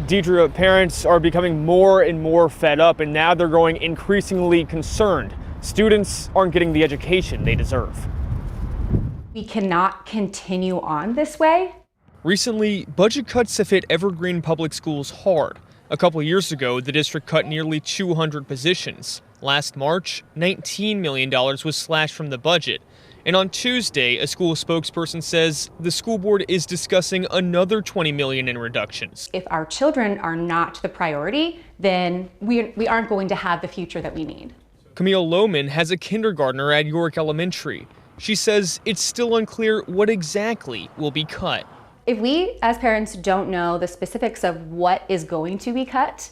Deidre, parents are becoming more and more fed up, and now they're growing increasingly concerned. Students aren't getting the education they deserve. We cannot continue on this way. Recently, budget cuts have hit Evergreen Public Schools hard. A couple years ago, the district cut nearly 200 positions. Last March, $19 million was slashed from the budget. And on Tuesday, a school spokesperson says the school board is discussing another $20 million in reductions. If our children are not the priority, then we aren't going to have the future that we need. Camille Lohman has a kindergartner at York Elementary. She says it's still unclear what exactly will be cut. If we, as parents, don't know the specifics of what is going to be cut,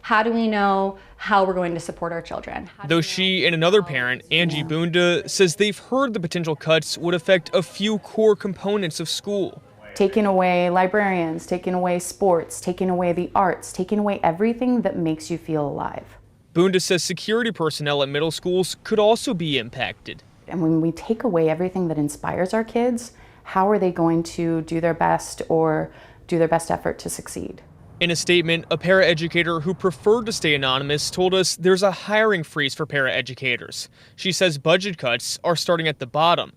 how do we know how we're going to support our children? Though she and another parent, Angie Bunda, says they've heard the potential cuts would affect a few core components of school. Taking away librarians, taking away sports, taking away the arts, taking away everything that makes you feel alive. Bunda says security personnel at middle schools could also be impacted. And when we take away everything that inspires our kids, how are they going to do their best or do their best effort to succeed? In a statement, a paraeducator who preferred to stay anonymous told us there's a hiring freeze for paraeducators. She says budget cuts are starting at the bottom.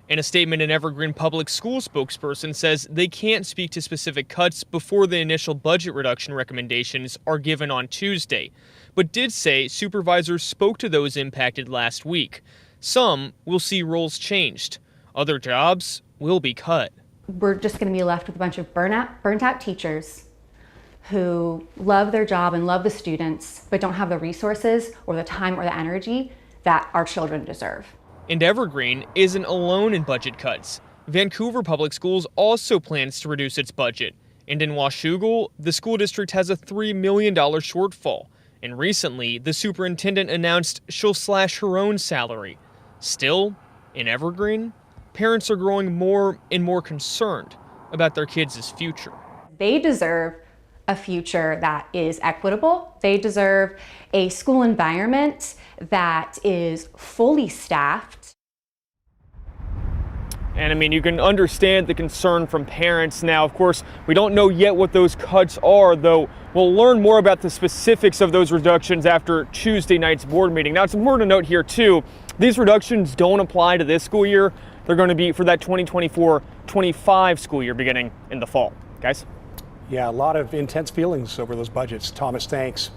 In a statement, an Evergreen Public Schools spokesperson says they can't speak to specific cuts before the initial budget reduction recommendations are given on Tuesday, but did say supervisors spoke to those impacted last week. Some will see roles changed. Other jobs will be cut. We're just going to be left with a bunch of burnt out teachers who love their job and love the students, but don't have the resources or the time or the energy that our children deserve. And Evergreen isn't alone in budget cuts. Vancouver Public Schools also plans to reduce its budget. And in Washougal, the school district has a $3 million shortfall. And recently, the superintendent announced she'll slash her own salary. Still, in Evergreen, parents are growing more and more concerned about their kids' future. They deserve a future that is equitable. They deserve a school environment that is fully staffed. And I mean, you can understand the concern from parents. Now, of course, we don't know yet what those cuts are, though we'll learn more about the specifics of those reductions after Tuesday night's board meeting. Now, it's important to note here, too, these reductions don't apply to this school year. They're going to be for that 2024-25 school year beginning in the fall. Guys? Yeah, a lot of intense feelings over those budgets. Thomas, thanks.